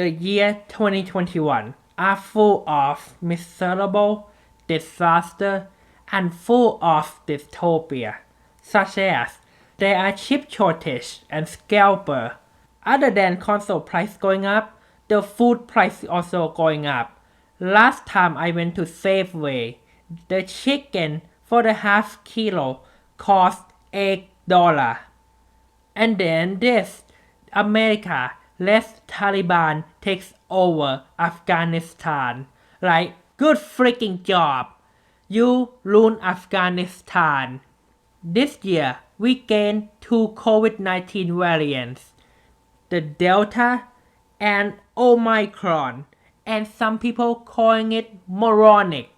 The year 2021 are full of miserable, disaster, and full of dystopia, such as there are chip shortage and scalper. Other than console price going up, the food price also going up. Last time I went to Safeway, the chicken for the half kilo cost $8. And then this, America lets Taliban takes over Afghanistan. Like, good freaking job. You ruin Afghanistan. This year, we gained two COVID-19 variants, the Delta and Omicron, and some people calling it moronic.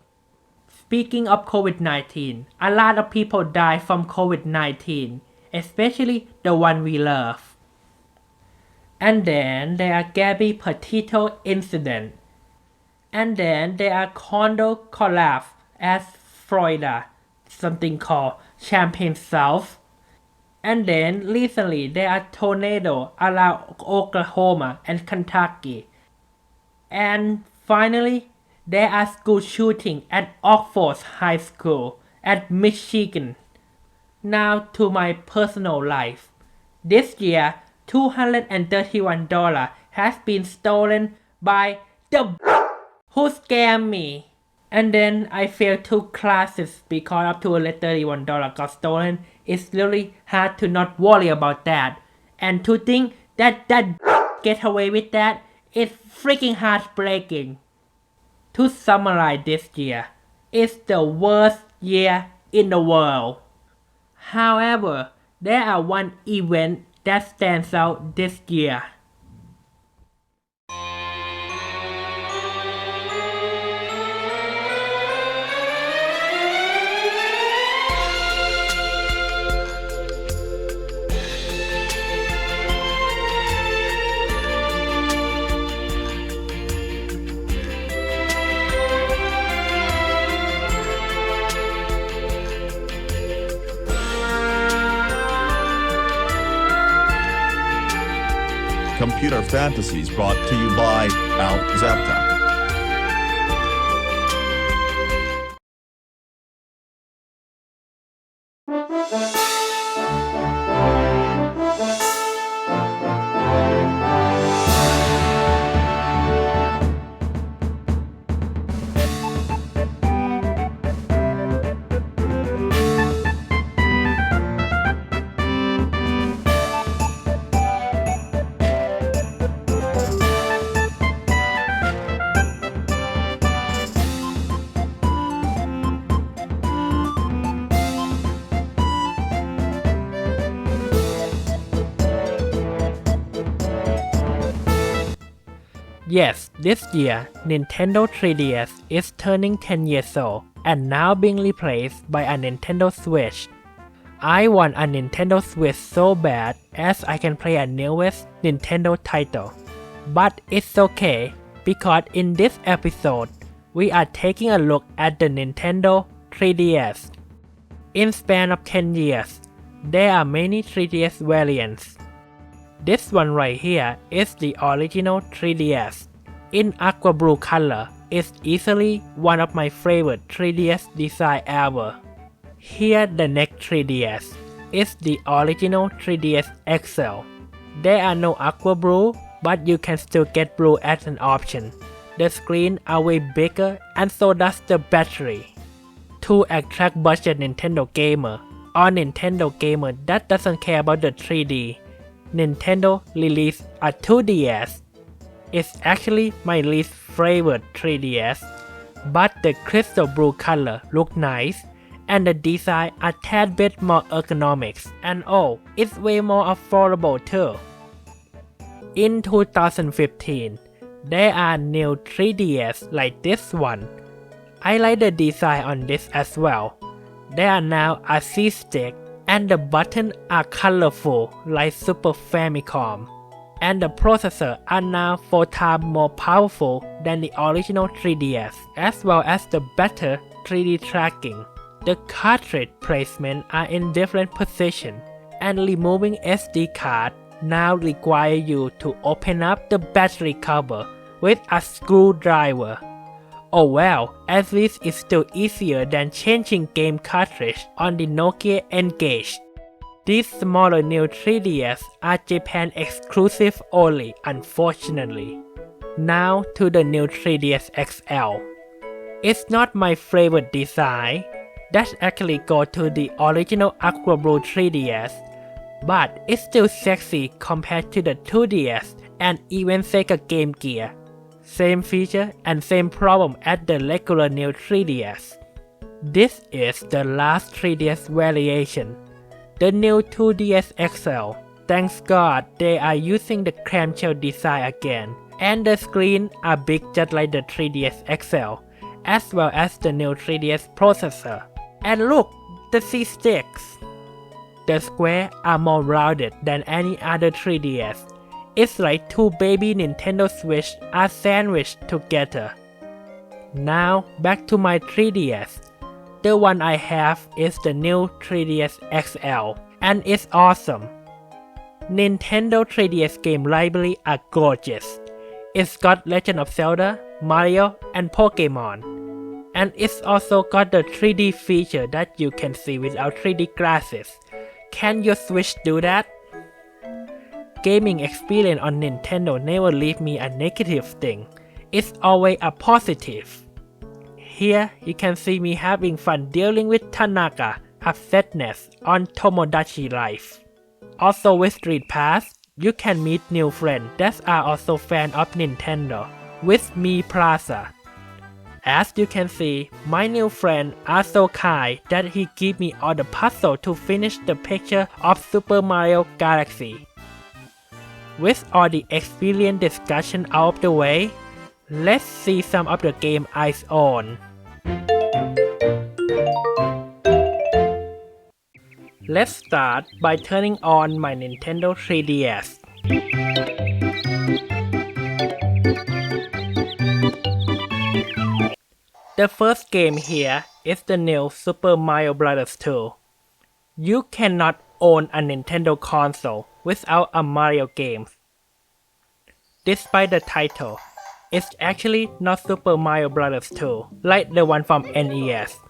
Speaking of COVID-19, a lot of people die from COVID-19, especially the one we love. And then there are Gabby Petito incident. And then there are condo collapse at Florida, something called Champagne South. And then recently there are tornadoes around Oklahoma and Kentucky. And finally, there are school shootings at Oxford High School at Michigan. Now to my personal life. This year, $231 has been stolen by the who scammed me. And then I failed 2 classes because of $231 got stolen. It's really hard to not worry about that. And to think that get away with that, it's freaking heartbreaking. To summarize this year, it's the worst year in the world. However, there are one event that stands out this year. Computer Fantasies brought to you by Al Zapta. Yes, this year, Nintendo 3DS is turning 10 years old and now being replaced by a Nintendo Switch. I want a Nintendo Switch so bad as I can play a newest Nintendo title. But it's okay because in this episode, we are taking a look at the Nintendo 3DS. In span of 10 years, there are many 3DS variants. This one right here is the original 3DS. In aqua blue color, it's easily one of my favorite 3DS design ever. Here the next 3DS is the original 3DS XL. There are no aqua blue, but you can still get blue as an option. The screen are way bigger and so does the battery. To attract budget Nintendo gamer or Nintendo gamer that doesn't care about the 3D, Nintendo released a 2DS. It's actually my least favorite 3DS, but the crystal blue color look nice and the design a tad bit more ergonomics, and oh, it's way more affordable too. In 2015, there are new 3DS like this one. I like the design on this as well. There are now a C-stick and the buttons are colorful like Super Famicom. And the processor are now 4 times more powerful than the original 3DS, as well as the better 3D tracking. The cartridge placement are in different positions, and removing SD card now require you to open up the battery cover with a screwdriver. Oh well, at least it's still easier than changing game cartridge on the Nokia N-Gage. These smaller new 3DS are Japan exclusive only, unfortunately. Now to the new 3DS XL. It's not my favorite design. That actually go to the original Aqua Blue 3DS, but it's still sexy compared to the 2DS and even Sega Game Gear. Same feature and same problem as the regular new 3DS. This is the last 3DS variation, the new 2DS XL. Thanks God they are using the clamshell design again, and the screen are big just like the 3DS XL, as well as the new 3DS processor. And look, the C-sticks! The squares are more rounded than any other 3DS. It's like two baby Nintendo Switch are sandwiched together. Now back to my 3DS. The one I have is the new 3DS XL, and it's awesome. Nintendo 3DS game library are gorgeous. It's got Legend of Zelda, Mario, and Pokemon. And it's also got the 3D feature that you can see without 3D glasses. Can your Switch do that? Gaming experience on Nintendo never leave me a negative thing. It's always a positive. Here you can see me having fun dealing with Tanaka upsetness on Tomodachi Life. Also with Street Pass, you can meet new friends that are also fans of Nintendo with Me Plaza. As you can see, my new friends are so kind that he give me all the puzzle to finish the picture of Super Mario Galaxy. With all the experience discussion out of the way, let's see some of the game I own. Let's start by turning on my Nintendo 3DS. The first game here is the new Super Mario Bros. 2. You cannot own a Nintendo console without a Mario game. Despite the title, it's actually not Super Mario Bros. 2 like the one from NES.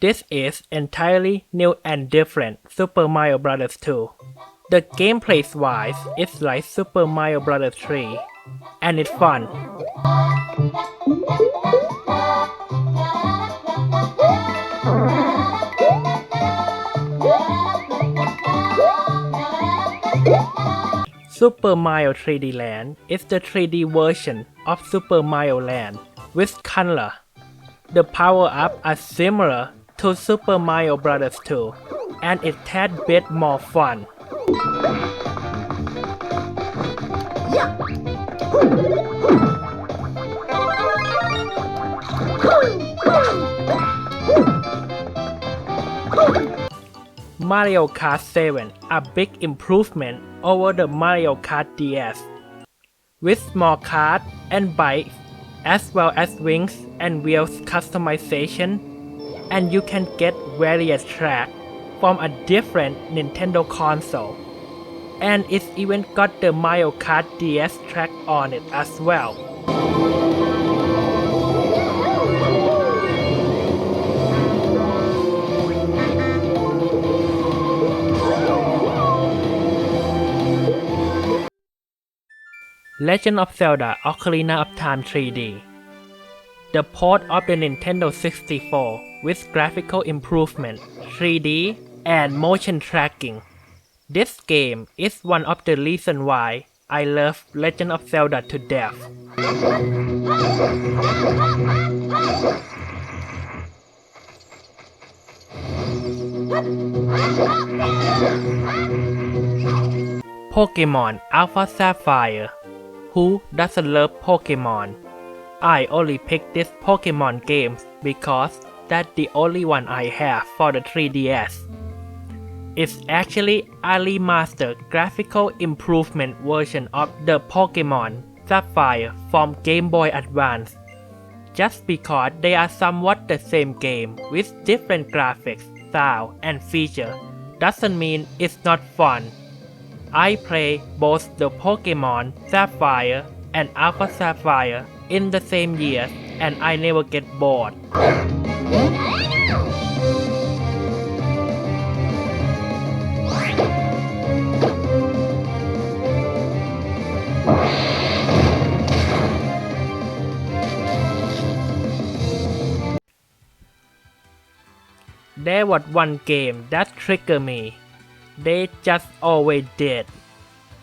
This is entirely new and different Super Mario Bros. 2. The gameplay-wise is like Super Mario Bros. 3, and it's fun. Super Mario 3D Land is the 3D version of Super Mario Land with color. The power-ups are similar to Super Mario Bros. 2, and it's a tad bit more fun. Mario Kart 7 a big improvement over the Mario Kart DS, with small cars and bikes, as well as wings and wheels customization, and you can get various tracks from a different Nintendo console. And it's even got the Mario Kart DS track on it as well. Legend of Zelda Ocarina of Time 3D. The port of the Nintendo 64 with graphical improvement, 3D, and motion tracking. This game is one of the reasons why I love Legend of Zelda to death. Pokemon Alpha Sapphire. Who doesn't love Pokemon? I only picked this Pokemon game because that's the only one I have for the 3DS. It's actually a remastered graphical improvement version of the Pokemon Sapphire from Game Boy Advance. Just because they are somewhat the same game with different graphics, sound, and features doesn't mean it's not fun. I play both the Pokemon Sapphire and Alpha Sapphire in the same year and I never get bored. There was one game that triggered me. They just always did.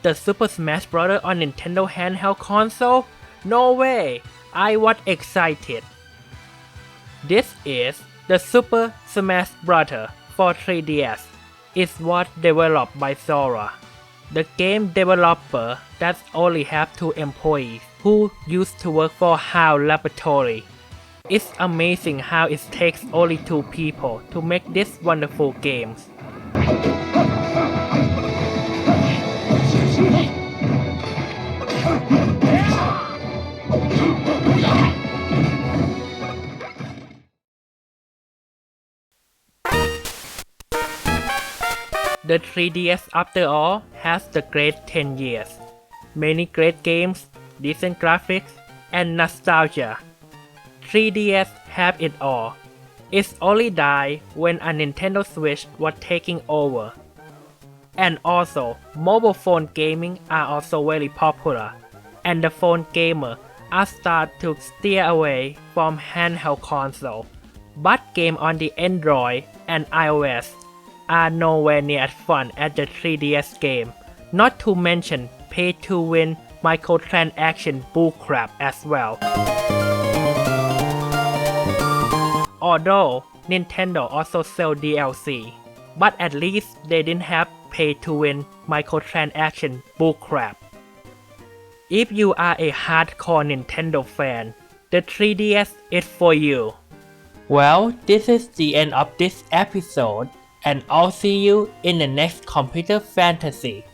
The Super Smash Bros. On Nintendo handheld console? No way! I was excited. This is the Super Smash Bros. For 3DS. It was developed by Sora, the game developer that only have 2 employees who used to work for HAL Laboratory. It's amazing how it takes only 2 people to make this wonderful games. The 3DS after all has the great 10 years. Many great games, decent graphics, and nostalgia. 3DS have it all. It's only died when a Nintendo Switch was taking over. And also, mobile phone gaming are also very popular, and the phone gamer are start to steer away from handheld console. But games on the Android and iOS are nowhere near as fun as the 3DS game, not to mention pay-to-win microtransaction bullcrap as well. Although Nintendo also sell DLC, but at least they didn't have pay-to-win microtransaction bullcrap. If you are a hardcore Nintendo fan, the 3DS is for you. Well, this is the end of this episode, and I'll see you in the next Computer Fantasy.